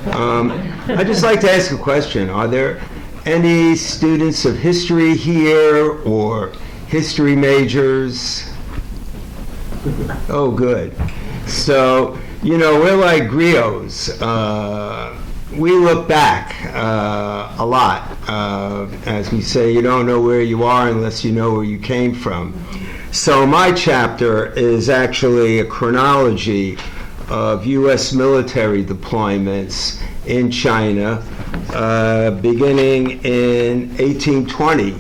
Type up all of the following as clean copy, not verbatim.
I'd just like to ask a question. Are there any students of history here or history majors? Oh, good. So, we're like griots. We look back a lot. As we say, you don't know where you are unless you know where you came from. So my chapter is actually a chronology of U.S. military deployments in China, beginning in 1820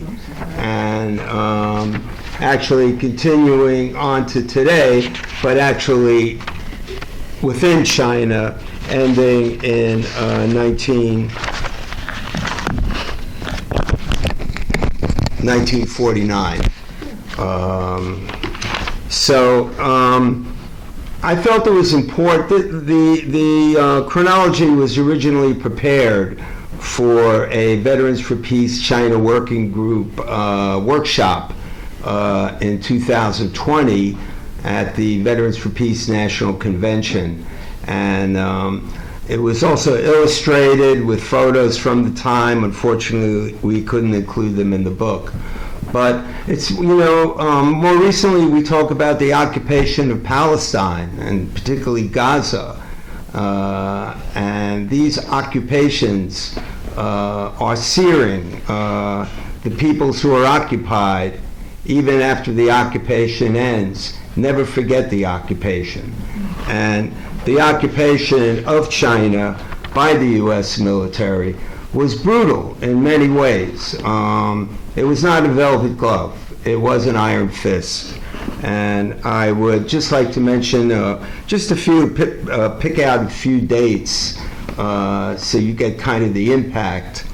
and actually continuing on to today, but actually within China, ending in 1949. I felt it was important. The chronology was originally prepared for a Veterans for Peace China Working Group workshop in 2020 at the Veterans for Peace National Convention. And it was also illustrated with photos from the time. Unfortunately, we couldn't include them in the book. But it's, more recently we talk about the occupation of Palestine, and particularly Gaza. And these occupations are searing. The peoples who are occupied, even after the occupation ends, never forget the occupation. And the occupation of China by the U.S. military was brutal in many ways. It was not a velvet glove. It was an iron fist. And I would just like to mention just a few, pick out a few dates so you get kind of the impact.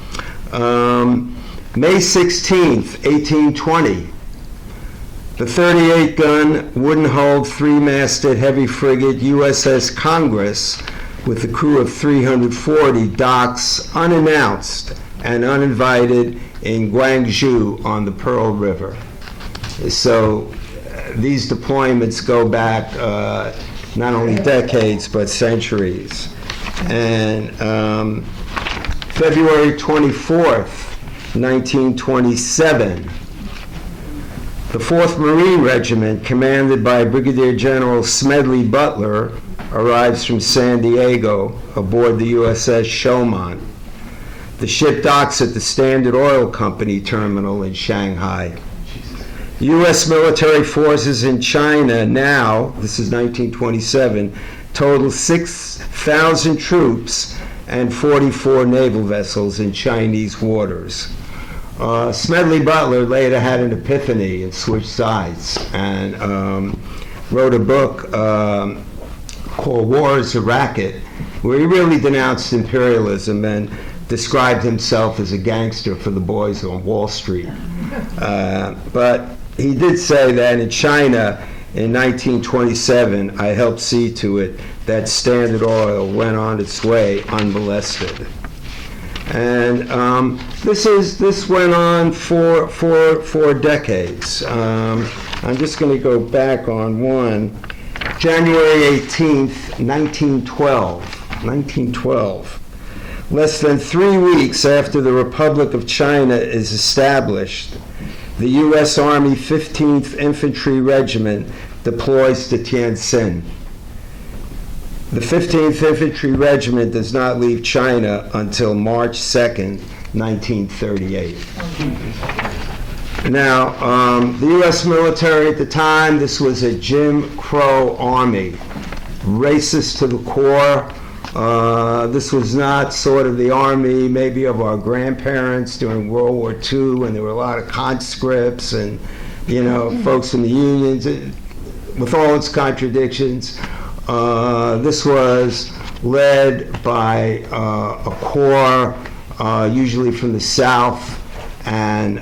May 16th, 1820. The 38-gun, wooden-hulled, three-masted heavy frigate USS Congress with a crew of 340 docks unannounced and uninvited in Guangzhou on the Pearl River. So these deployments go back not only decades but centuries. And February 24th, 1927, the 4th Marine Regiment, commanded by Brigadier General Smedley Butler, arrives from San Diego aboard the USS Showmont. The ship docks at the Standard Oil Company terminal in Shanghai. U.S. military forces in China now, this is 1927, total 6,000 troops and 44 naval vessels in Chinese waters. Smedley Butler later had an epiphany and switched sides and wrote a book called War is a Racket, where he really denounced imperialism and described himself as a gangster for the boys on Wall Street. But he did say that in China in 1927, I helped see to it that Standard Oil went on its way unmolested. And this went on for decades. I'm just going to go back on one. January 18th, 1912. Less than 3 weeks after the Republic of China is established, the U.S. Army 15th Infantry Regiment deploys to Tianjin. The 15th Infantry Regiment does not leave China until March 2nd, 1938. Now, the U.S. military at the time, this was a Jim Crow army, racist to the core. This was not sort of the army maybe of our grandparents during World War II, when there were a lot of conscripts and, folks in the unions, with all its contradictions. This was led by a corps, usually from the South, and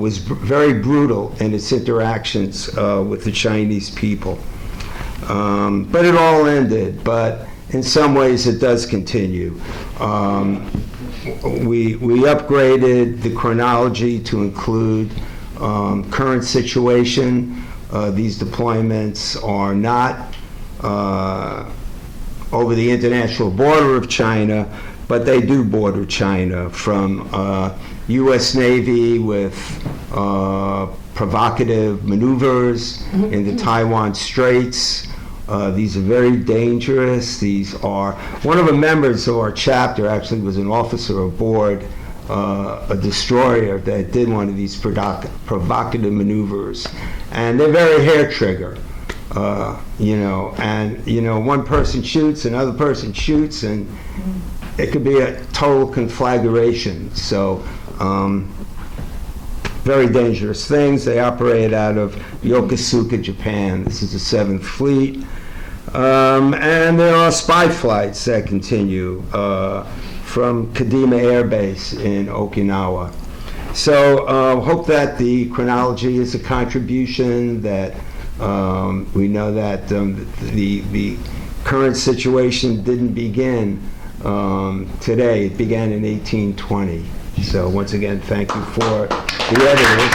was very brutal in its interactions with the Chinese people. But it all ended, but in some ways it does continue. We upgraded the chronology to include current situation. These deployments are not over the international border of China, but they do border China from U.S. Navy with provocative maneuvers in the Taiwan Straits. These are very dangerous. These are, one of the members of our chapter actually was an officer aboard a destroyer that did one of these provocative maneuvers. And they're very hair trigger, one person shoots, another person shoots, and it could be a total conflagration. So, very dangerous things. They operate out of Yokosuka, Japan. This is the 7th Fleet. And there are spy flights that continue from Kadima Air Base in Okinawa. So hope that the chronology is a contribution, that we know that the current situation didn't begin today. It began in 1820. So once again, thank you for the editors.